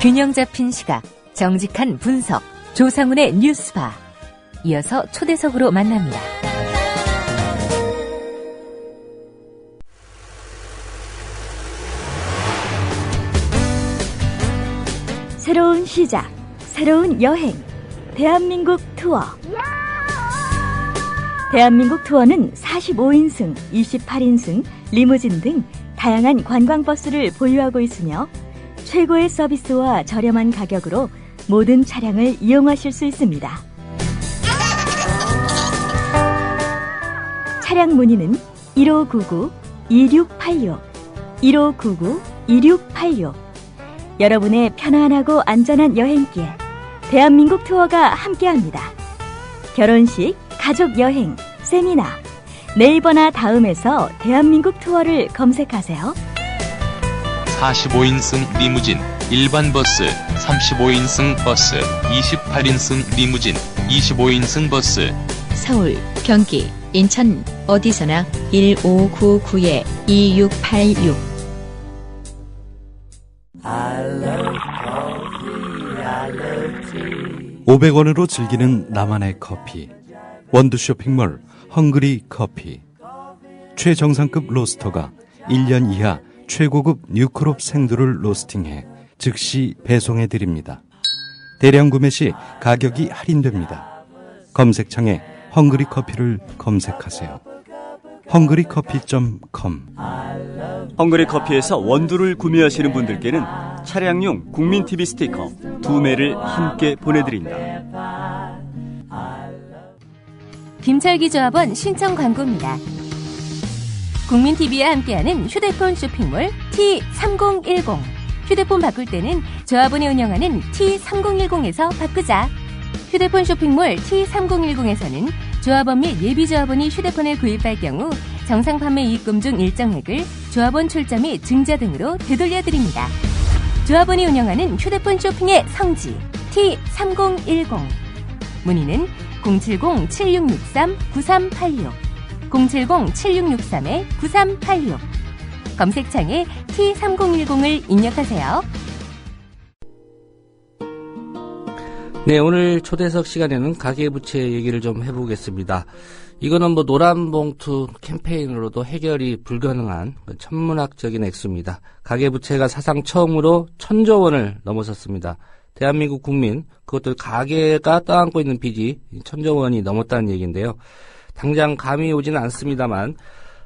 균형 잡힌 시각, 정직한 분석, 조상훈의 뉴스바. 이어서 초대석으로 만납니다. 새로운 시작, 새로운 여행, 대한민국 투어. 대한민국 투어는 45인승, 28인승, 리무진 등 다양한 관광버스를 보유하고 있으며 최고의 서비스와 저렴한 가격으로 모든 차량을 이용하실 수 있습니다. 차량 문의는 1599-2686, 1599-2686. 여러분의 편안하고 안전한 여행길, 대한민국 투어가 함께합니다. 결혼식, 가족여행, 세미나, 네이버나 다음에서 대한민국 투어를 검색하세요. 45인승 리무진, 일반 버스, 35인승 버스, 28인승 리무진, 25인승 버스. 서울, 경기, 인천 어디서나 1599-2686. 500원으로 즐기는 나만의 커피. 원두 쇼핑몰 헝그리 커피. 최정상급 로스터가 1년 이하 최고급 뉴크롭 생두를 로스팅해 즉시 배송해드립니다. 대량 구매 시 가격이 할인됩니다. 검색창에 헝그리 커피를 검색하세요. 헝그리커피.com. 헝그리 커피에서 원두를 구매하시는 분들께는 차량용 국민TV 스티커 2매를 함께 보내드립니다. 김철기 조합원 신청 광고입니다. 국민TV와 함께하는 휴대폰 쇼핑몰 T3010. 휴대폰 바꿀 때는 조합원이 운영하는 T3010에서 바꾸자. 휴대폰 쇼핑몰 T3010에서는 조합원 및 예비조합원이 휴대폰을 구입할 경우 정상 판매 이익금 중 일정액을 조합원 출자 및 증자 등으로 되돌려드립니다. 조합원이 운영하는 휴대폰 쇼핑의 성지 T3010. 문의는 070-7663-9386, 070-7663-9386. 검색창에 T3010을 입력하세요. 네, 오늘 초대석 시간에는 가계부채 얘기를 좀 해보겠습니다. 이거는 노란 봉투 캠페인으로도 해결이 불가능한 천문학적인 액수입니다. 가계부채가 사상 처음으로 1,000조 원을 넘어섰습니다. 대한민국 국민, 그것도 가계가 떠안고 있는 빚이 1,000조 원이 넘었다는 얘기인데요. 당장 감이 오지는 않습니다만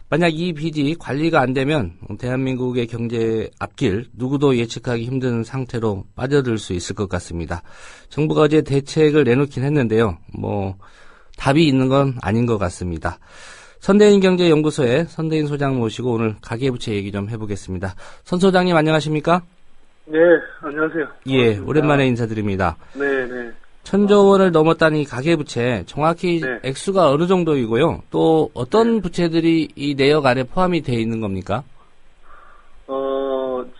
만약 이 빚이 관리가 안 되면 대한민국의 경제 앞길 누구도 예측하기 힘든 상태로 빠져들 수 있을 것 같습니다. 정부가 어제 대책을 내놓긴 했는데요. 답이 있는 건 아닌 것 같습니다. 선대인경제연구소의 선대인 소장 모시고 오늘 가계부채 얘기 좀 해보겠습니다. 선 소장님 안녕하십니까? 네, 안녕하세요. 예, 오랜만에 인사드립니다. 네, 네. 1,000조 원을 넘었다는 이 가계부채, 정확히 네. 액수가 어느 정도이고요? 또 어떤 부채들이 이 내역 안에 포함이 되어 있는 겁니까?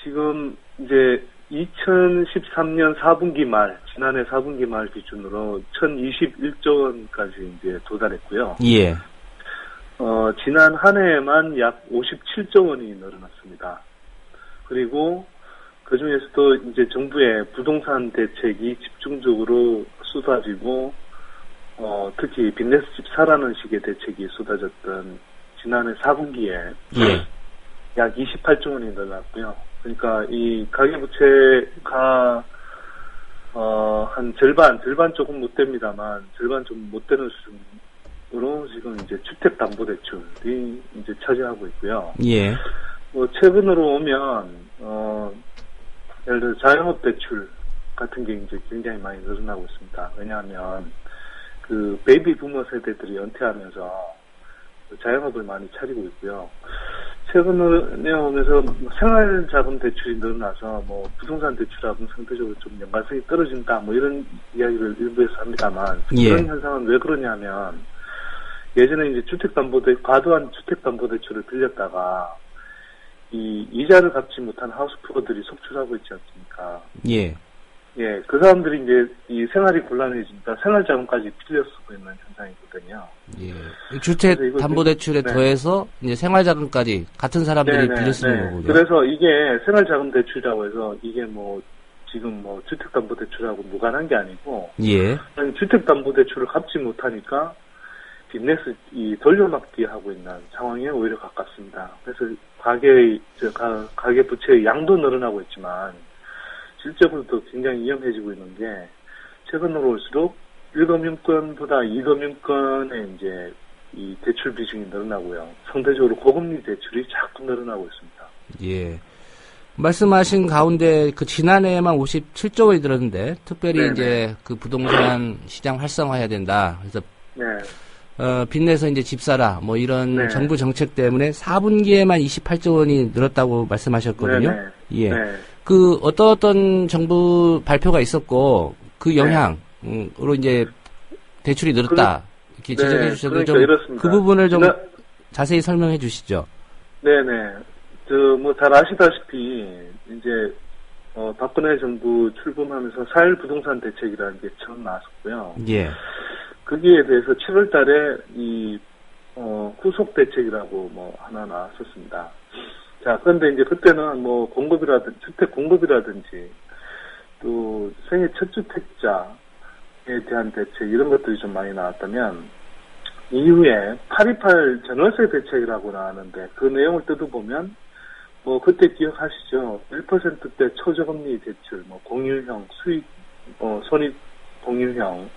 지금 이제 2013년 4분기 말, 지난해 4분기 말 기준으로 1,021조 원까지 이제 도달했고요. 예. 지난 한 해에만 약 57조 원이 늘어났습니다. 그리고 그 중에서도 이제 정부의 부동산 대책이 집중적으로 쏟아지고, 특히 빚내서 집 사라는 식의 대책이 쏟아졌던 지난해 4분기에 예. 약 28조 원이 늘어났고요. 그러니까 이 가계부채가 한 절반 조금 못 됩니다만, 절반 좀 못 되는 수준으로 지금 이제 주택담보대출이 이제 차지하고 있고요. 예. 최근으로 오면 예를 들어 자영업 대출 같은 게 이제 굉장히 많이 늘어나고 있습니다. 왜냐하면 그 베이비 부머 세대들이 은퇴하면서 자영업을 많이 차리고 있고요. 최근에 오면서 생활자금 대출이 늘어나서 부동산 대출하고는 상대적으로 좀 연관성이 떨어진다 이런 이야기를 일부에서 합니다만, 예. 그런 현상은 왜 그러냐면 예전에 이제 과도한 주택담보대출을 빌렸다가 이 이자를 갚지 못한 하우스푸어들이 속출하고 있지 않습니까? 예. 예, 그 사람들이 이제 이 생활이 곤란해지니까 생활자금까지 빌려 쓰고 있는 현상이거든요. 예. 주택담보대출에 네. 더해서 이제 생활자금까지 같은 사람들이 네네, 빌려 쓰는 네. 거군요. 그래서 이게 생활자금 대출이라고 해서 이게 지금 뭐 주택담보대출하고 무관한 게 아니고, 예. 주택담보대출을 갚지 못하니까 빚내서 이 돌려막기 하고 있는 상황에 오히려 가깝습니다. 그래서 가계 부채의 양도 늘어나고 있지만 실적으로도 굉장히 위험해지고 있는 게 최근으로 올수록 1금융권보다 2금융권의 이제 이 대출 비중이 늘어나고요. 상대적으로 고금리 대출이 자꾸 늘어나고 있습니다. 예. 말씀하신 가운데 그 지난해에만 57조 원이 들었는데 특별히 네네. 이제 그 부동산 시장 활성화해야 된다. 그래서 네. 빚내서 이제 집 사라 뭐 이런 네. 정부 정책 때문에 4분기에만 28조 원이 늘었다고 말씀하셨거든요. 네네. 예. 네. 그 어떤 정부 발표가 있었고 그 영향으로 이제 대출이 늘었다 이렇게 지적해 주셨는데 그러니까 좀 그 부분을 좀 자세히 설명해 주시죠. 네네. 뭐 잘 아시다시피 이제 박근혜 정부 출범하면서 4.1 부동산 대책이라는 게 처음 나왔었고요. 예. 거기에 대해서 7월 달에 후속 대책이라고 뭐 하나 나왔었습니다. 자, 그런데 이제 그때는 뭐 주택 공급이라든지 또 생애 첫 주택자에 대한 대책 이런 것들이 좀 많이 나왔다면 이후에 828 전월세 대책이라고 나왔는데 그 내용을 뜯어보면 뭐 그때 기억하시죠? 1%대 초저금리 대출, 뭐 공유형 수익, 손익 공유형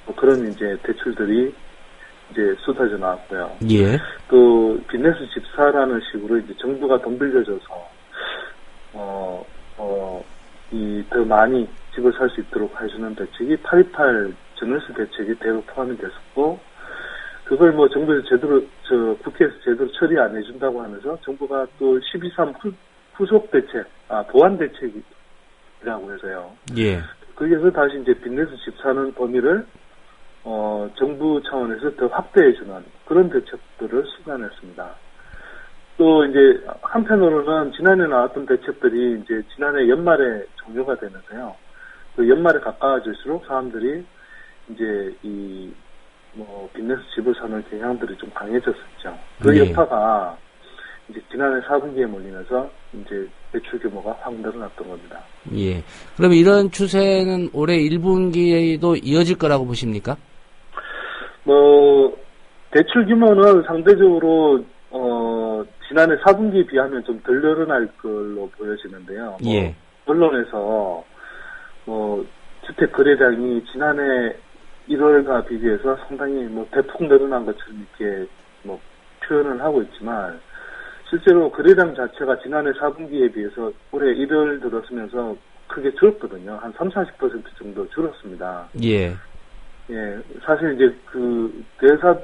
뭐 그런 이제 대출들이 이제 쏟아져 나왔고요. 예. 또 빚내서 집 사라는 식으로 이제 정부가 돈 빌려줘서 더 많이 집을 살 수 있도록 해주는 대책이 828 전월세 대책이 대거 포함이 됐었고 그걸 뭐 정부에서 국회에서 제대로 처리 안 해준다고 하면서 정부가 또 12.3 후속 대책, 보완 대책이라고 해서요. 예. 거기에서 다시 이제 빚내서 집 사는 범위를 정부 차원에서 더 확대해주는 그런 대책들을 수반했습니다. 또 이제 한편으로는 지난해 나왔던 대책들이 이제 지난해 연말에 종료가 되면서요. 그 연말에 가까워질수록 사람들이 이제 빚내서 집을 사는 경향들이 좀 강해졌었죠. 그 예. 여파가 이제 지난해 4분기에 몰리면서 이제 대출 규모가 확 늘어났던 겁니다. 예. 그럼 이런 추세는 올해 1분기에도 이어질 거라고 보십니까? 대출 규모는 상대적으로 지난해 4분기에 비하면 좀 덜 늘어날 걸로 보여지는데요. 예. 언론에서 주택 거래량이 지난해 1월과 비교해서 상당히 대폭 늘어난 것처럼 이렇게 표현을 하고 있지만 실제로 거래량 자체가 지난해 4분기에 비해서 올해 1월 들었으면서 크게 줄었거든요. 한 30-40% 정도 줄었습니다. 예. 예, 사실 이제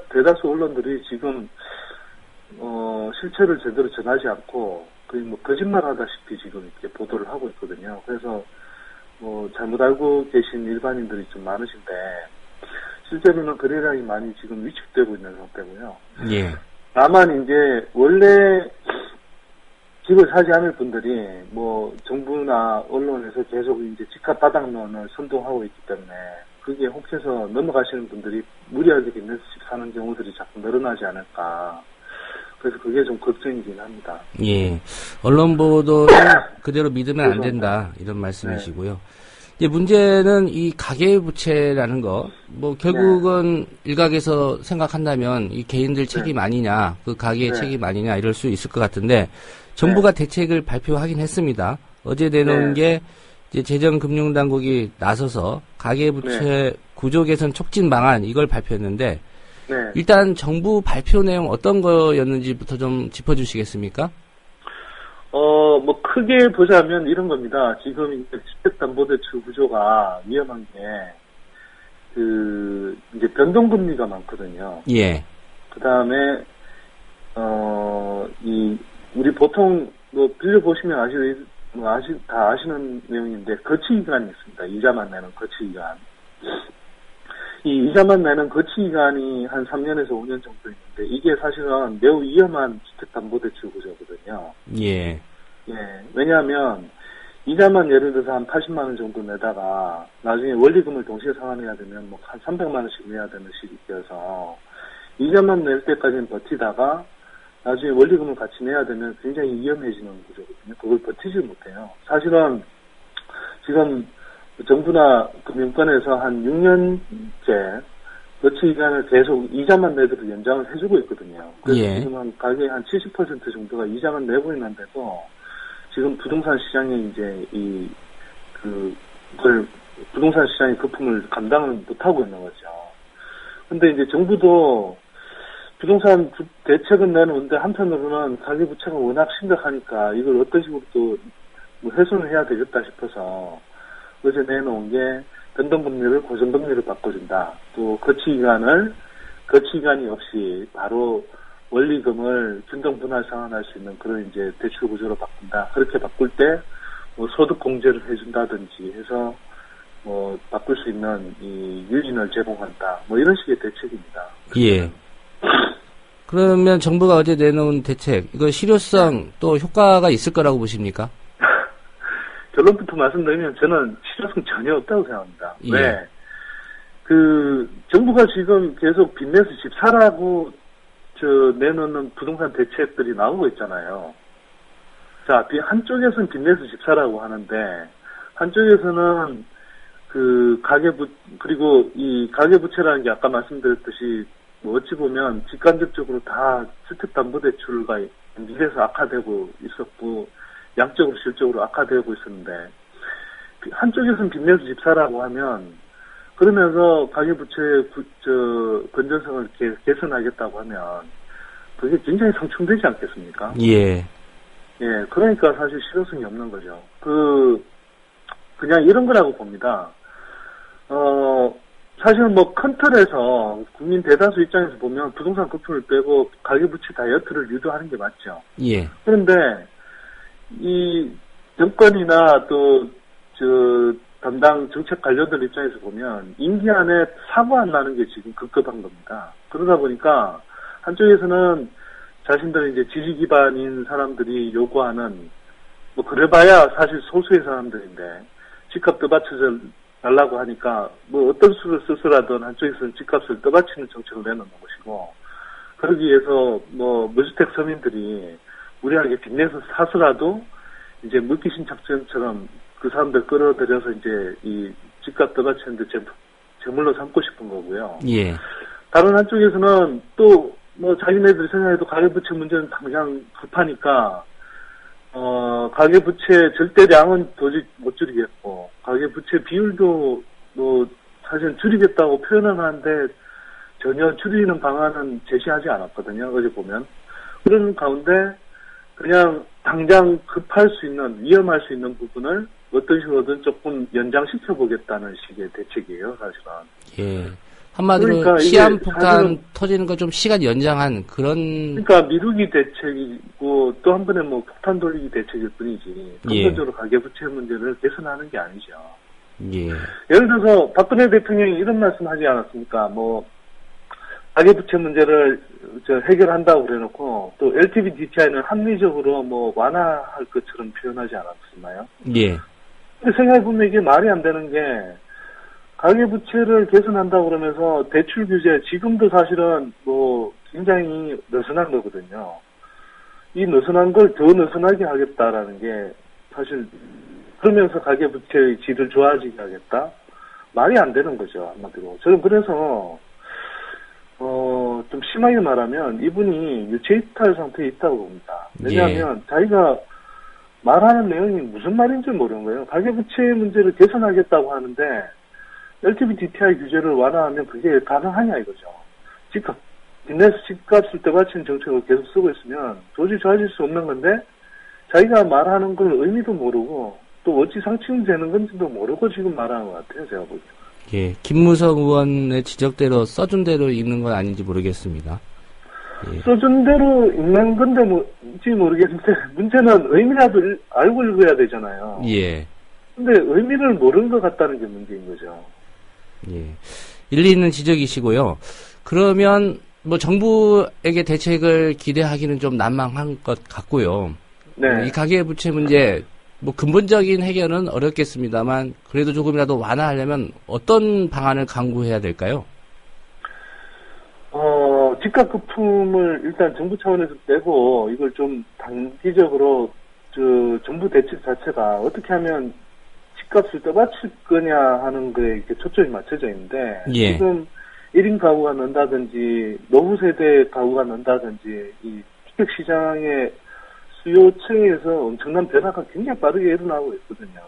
대다수 언론들이 지금 실체를 제대로 전하지 않고 거의 거짓말하다시피 지금 이렇게 보도를 하고 있거든요. 그래서 잘못 알고 계신 일반인들이 좀 많으신데 실제로는 거래량이 많이 지금 위축되고 있는 상태고요. 예. 다만 이제 원래 집을 사지 않을 분들이 정부나 언론에서 계속 이제 집값 바닥론을 선동하고 있기 때문에 그게 혹해서 넘어가시는 분들이 무리하게 빚내서 집 사는 경우들이 자꾸 늘어나지 않을까. 그래서 그게 좀 걱정이긴 합니다. 예. 언론 보도를 그대로 믿으면 안 된다. 이런 말씀이시고요. 네. 이제 문제는 이 가계부채라는 거, 결국은 일각에서 생각한다면 이 개인들 책임 아니냐, 그 가계의 책임 아니냐 이럴 수 있을 것 같은데 정부가 대책을 발표하긴 했습니다. 어제 내놓은 게 이제 재정금융당국이 나서서 가계부채 구조 개선 촉진 방안 이걸 발표했는데 일단 정부 발표 내용 어떤 거였는지부터 좀 짚어주시겠습니까? 크게 보자면 이런 겁니다. 지금 이제 주택담보대출 구조가 위험한 게, 이제 변동금리가 많거든요. 예. 그 다음에, 우리 보통, 빌려보시면 다 아시는 내용인데, 거치기간이 있습니다. 이자만 내는 거치기간. 이 이자만 내는 거치기간이 한 3년에서 5년 정도 있는데, 이게 사실은 매우 위험한 주택담보대출 구조거든요. 예. 예, 왜냐하면, 이자만 예를 들어서 한 80만원 정도 내다가, 나중에 원리금을 동시에 상환해야 되면 한 300만원씩 내야 되는 식이 되어서, 이자만 낼 때까지는 버티다가, 나중에 원리금을 같이 내야 되면 굉장히 위험해지는 구조거든요. 그걸 버티지 못해요. 사실은, 지금 정부나 금융권에서 한 6년째 거치 기간을 계속 이자만 내도록 연장을 해주고 있거든요. 그래서 예. 지금 한 가계 한 70% 정도가 이자만 내고 있는데도 지금 부동산 시장에 이제 그걸 부동산 시장의 거품을 감당을 못하고 있는 거죠. 근데 이제 정부도 부동산 대책은 내놓는데 한편으로는 가계부채가 워낙 심각하니까 이걸 어떤 식으로 또 뭐 해소를 해야 되겠다 싶어서 어제 내놓은 게 변동금리를 고정금리로 바꿔준다. 또 거치기간이 없이 바로 원리금을 균등분할 상환할 수 있는 그런 이제 대출 구조로 바꾼다. 그렇게 바꿀 때 뭐 소득 공제를 해준다든지 해서 뭐 바꿀 수 있는 이 유인을 제공한다. 뭐 이런 식의 대책입니다. 예. 그러면 정부가 어제 내놓은 대책, 이거 실효성 또 효과가 있을 거라고 보십니까? 결론부터 말씀드리면 저는 실효성 전혀 없다고 생각합니다. 예. 왜? 정부가 지금 계속 빚내서 집 사라고 내놓는 부동산 대책들이 나오고 있잖아요. 자, 한쪽에서는 빚내서 집 사라고 하는데, 한쪽에서는 그리고 이 가계부채라는 게 아까 말씀드렸듯이, 뭐 어찌 보면 직간접적으로 다 주택담보대출과 연결해서 악화되고 있었고, 양적으로 실적으로 악화되고 있었는데, 한쪽에서는 빚내서 집 사라고 하면, 그러면서 가계부채 건전성을 개선하겠다고 하면, 그게 굉장히 상충되지 않겠습니까? 예. 예, 그러니까 사실 실효성이 없는 거죠. 그냥 이런 거라고 봅니다. 사실은 뭐 큰 틀에서 국민 대다수 입장에서 보면 부동산 거품을 빼고 가계부채 다이어트를 유도하는 게 맞죠. 예. 그런데 이 정권이나 또 담당 정책 관료들 입장에서 보면 임기 안에 사고 안 나는 게 지금 급급한 겁니다. 그러다 보니까 한쪽에서는 자신들은 이제 지지 기반인 사람들이 요구하는 뭐 그래봐야 사실 소수의 사람들인데 집값 떠받쳐 달라고 하니까 뭐 어떤 수를 쓰더라도 한쪽에서는 집값을 떠받치는 정책을 내놓는 것이고 그러기 위해서 뭐 무주택 서민들이 무리하게 빚내서 사서라도 이제 물귀신 작전처럼 그 사람들 끌어들여서 이제 이 집값 떠받치는데 제물로 삼고 싶은 거고요. 예. 다른 한쪽에서는 또 뭐 자기네들 생각해도 가계부채 문제는 당장 급하니까 가계부채 절대량은 도저히 못 줄이겠고 가계부채 비율도 뭐 사실 줄이겠다고 표현은 하는데 전혀 줄이는 방안은 제시하지 않았거든요. 어제 보면 그런 가운데 그냥 당장 급할 수 있는 위험할 수 있는 부분을 어떤 식으로든 조금 연장시켜 보겠다는 식의 대책이에요, 사실은. 예. 한마디로 그러니까 시한폭탄 터지는 거 좀 시간 연장한 그런. 그러니까 미루기 대책이고 또 한 번에 뭐 폭탄 돌리기 대책일 뿐이지 근본적으로 가계부채 문제를 개선하는 게 아니죠. 예. 예를 들어서 박근혜 대통령이 이런 말씀하지 않았습니까? 뭐 가계부채 문제를 해결한다고 그래놓고 또 LTV DTI는 합리적으로 뭐 완화할 것처럼 표현하지 않았었나요? 예. 근데 생각해보면 이게 말이 안 되는 게 가계부채를 개선한다고 그러면서 대출 규제 지금도 사실은 뭐 굉장히 느슨한 거거든요. 이 느슨한 걸 더 느슨하게 하겠다라는 게 사실 그러면서 가계부채의 질을 좋아지게 하겠다? 말이 안 되는 거죠, 한마디로. 저는 그래서 좀 심하게 말하면 이분이 유체이탈 상태에 있다고 봅니다. 왜냐하면 자기가 말하는 내용이 무슨 말인지 모르는 거예요. 가계부채 문제를 개선하겠다고 하는데 LTV DTI 규제를 완화하면 그게 가능하냐 이거죠. 빚내서 집값을 떠받치는 정책을 계속 쓰고 있으면 도저히 좋아질 수 없는 건데 자기가 말하는 걸 의미도 모르고 또 어찌 상칭되는 건지도 모르고 지금 말하는 것 같아요. 제가 보기에는. 예. 김무성 의원의 지적대로 써준 대로 읽는 건 아닌지 모르겠습니다. 예. 써준 대로 읽는 건데 뭔지 모르겠는데 문제는 의미라도 알고 읽어야 되잖아요. 예. 근데 의미를 모르는 것 같다는 게 문제인 거죠. 예. 일리 있는 지적이시고요. 그러면 뭐 정부에게 대책을 기대하기는 좀 난망한 것 같고요. 네. 이 가계부채 문제 뭐 근본적인 해결은 어렵겠습니다만 그래도 조금이라도 완화하려면 어떤 방안을 강구해야 될까요? 집값 거품을 일단 정부 차원에서 빼고 이걸 좀 단기적으로 정부 대책 자체가 어떻게 하면 집값을 떠받칠 거냐 하는 거에 이렇게 초점이 맞춰져 있는데, 예. 지금 1인 가구가 는다든지, 노후 세대 가구가 는다든지, 이 주택시장의 수요층에서 엄청난 변화가 굉장히 빠르게 일어나고 있거든요.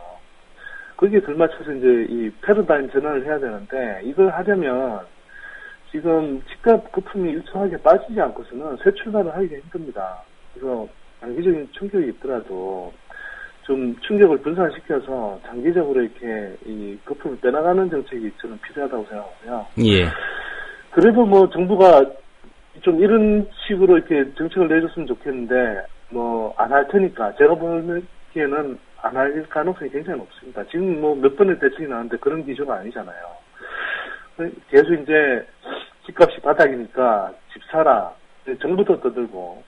거기에 들맞춰서 이제 이 패러다임 전환을 해야 되는데, 이걸 하려면 지금 집값 거품이 일정하게 빠지지 않고서는 새 출발을 하기가 힘듭니다. 그래서 장기적인 충격이 있더라도 좀 충격을 분산시켜서 장기적으로 이렇게 이 거품을 빼나가는 정책이 저는 필요하다고 생각하고요. 예. 그래도 뭐 정부가 좀 이런 식으로 이렇게 정책을 내줬으면 좋겠는데, 뭐 안 할 테니까 제가 보기에는 안 할 가능성이 굉장히 높습니다. 지금 뭐 몇 번의 대책이 나왔는데 그런 기조가 아니잖아요. 계속 이제 집값이 바닥이니까 집 사라. 정부도 떠들고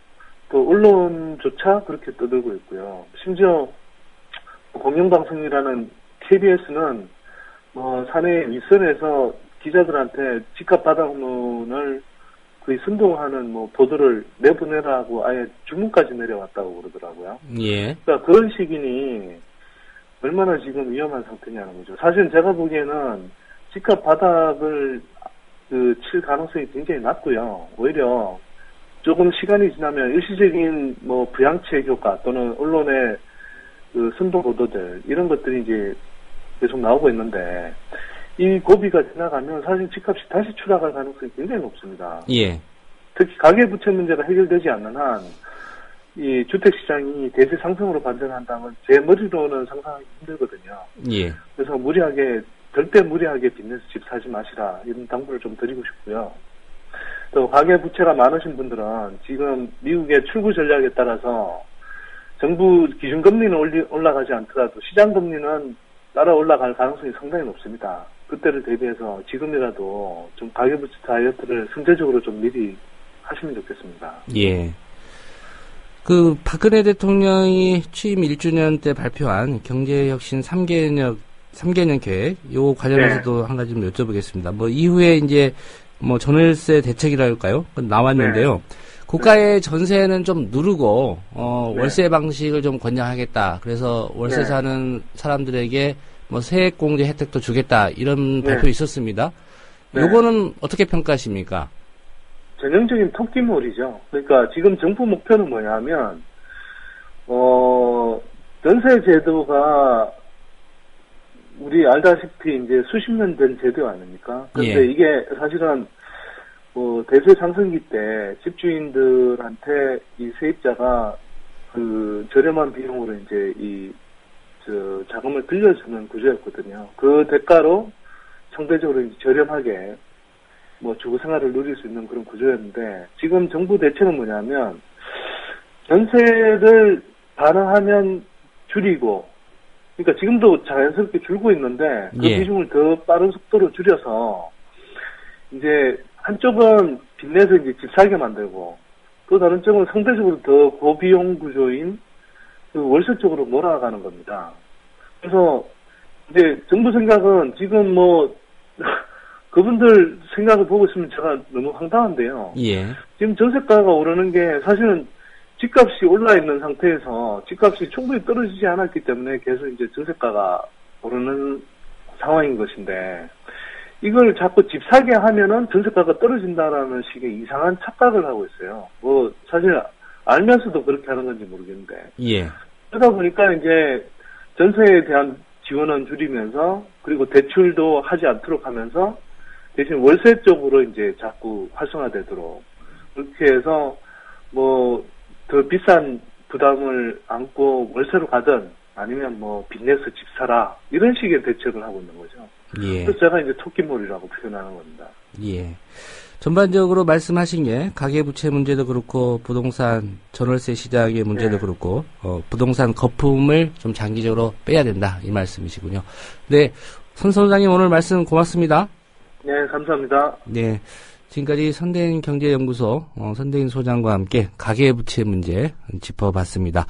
또 언론조차 그렇게 떠들고 있고요. 심지어 공영방송이라는 KBS는 뭐 사내 윗선에서 기자들한테 집값 바닥론을 거의 선동하는 뭐 보도를 내보내라고 아예 주문까지 내려왔다고 그러더라고요. 예. 그러니까 그런 시기니 얼마나 지금 위험한 상태냐는 거죠. 사실 제가 보기에는 집값 바닥을 칠 가능성이 굉장히 낮고요. 오히려 조금 시간이 지나면 일시적인 뭐 부양책 효과 또는 언론의 그 선동 보도들 이런 것들이 이제 계속 나오고 있는데 이 고비가 지나가면 사실 집값이 다시 추락할 가능성이 굉장히 높습니다. 예. 특히 가계부채 문제가 해결되지 않는 한 이 주택시장이 대세 상승으로 반전한다면 제 머리로는 상상하기 힘들거든요. 예. 그래서 무리하게 절대 무리하게 빚내서 집 사지 마시라 이런 당부를 좀 드리고 싶고요. 또 가계부채가 많으신 분들은 지금 미국의 출구 전략에 따라서 정부 기준금리는 올라가지 않더라도 시장금리는 따라 올라갈 가능성이 상당히 높습니다. 그때를 대비해서 지금이라도 좀 가계부채 다이어트를 선제적으로 좀 미리 하시면 좋겠습니다. 예. 그 박근혜 대통령이 취임 1주년 때 발표한 경제혁신 3개년 계획, 요 관련해서도 한 가지 좀 여쭤보겠습니다. 뭐 이후에 이제 뭐 전월세 대책이랄까요? 나왔는데요. 고가의 전세는 좀 누르고 월세 방식을 좀 권장하겠다. 그래서 월세 사는 사람들에게 뭐 세액공제 혜택도 주겠다. 이런 발표 있었습니다. 요거는 어떻게 평가하십니까? 전형적인 토끼몰이죠. 그러니까 지금 정부 목표는 뭐냐면 전세 제도가 우리 알다시피 이제 수십 년 된 제도 아닙니까? 그런데 이게 사실은 뭐 대세 상승기 때 집주인들한테 이 세입자가 그 저렴한 비용으로 이제 자금을 빌려주는 구조였거든요. 그 대가로 상대적으로 이제 저렴하게 뭐 주거 생활을 누릴 수 있는 그런 구조였는데 지금 정부 대책은 뭐냐면 전세를 반환하면 줄이고 그러니까 지금도 자연스럽게 줄고 있는데 그 비중을 더 빠른 속도로 줄여서 이제 한쪽은 빚내서 이제 집 살게 만들고 또 다른 쪽은 상대적으로 더 고비용 구조인 그 월세 쪽으로 몰아가는 겁니다. 그래서 이제 정부 생각은 지금 뭐 그분들 생각을 보고 있으면 제가 너무 황당한데요. 지금 전세가가 오르는 게 사실은 집값이 올라 있는 상태에서 집값이 충분히 떨어지지 않았기 때문에 계속 이제 전세가가 오르는 상황인 것인데 이걸 자꾸 집 사게 하면은 전세가가 떨어진다라는 식의 이상한 착각을 하고 있어요. 뭐 사실 알면서도 그렇게 하는 건지 모르겠는데. 그러다 보니까 이제 전세에 대한 지원은 줄이면서 그리고 대출도 하지 않도록 하면서 대신 월세 쪽으로 이제 자꾸 활성화되도록 그렇게 해서 뭐 더 비싼 부담을 안고 월세로 가든 아니면 뭐 빚내서 집 사라 이런 식의 대책을 하고 있는 거죠. 그래서 제가 이제 토끼몰이라고 표현하는 겁니다. 전반적으로 말씀하신 게 가계부채 문제도 그렇고 부동산 전월세 시장의 문제도 그렇고 부동산 거품을 좀 장기적으로 빼야 된다 이 말씀이시군요. 네, 손 소장님 오늘 말씀 고맙습니다. 네, 감사합니다. 네, 지금까지 선대인 경제연구소 선대인 소장과 함께 가계부채 문제 짚어봤습니다.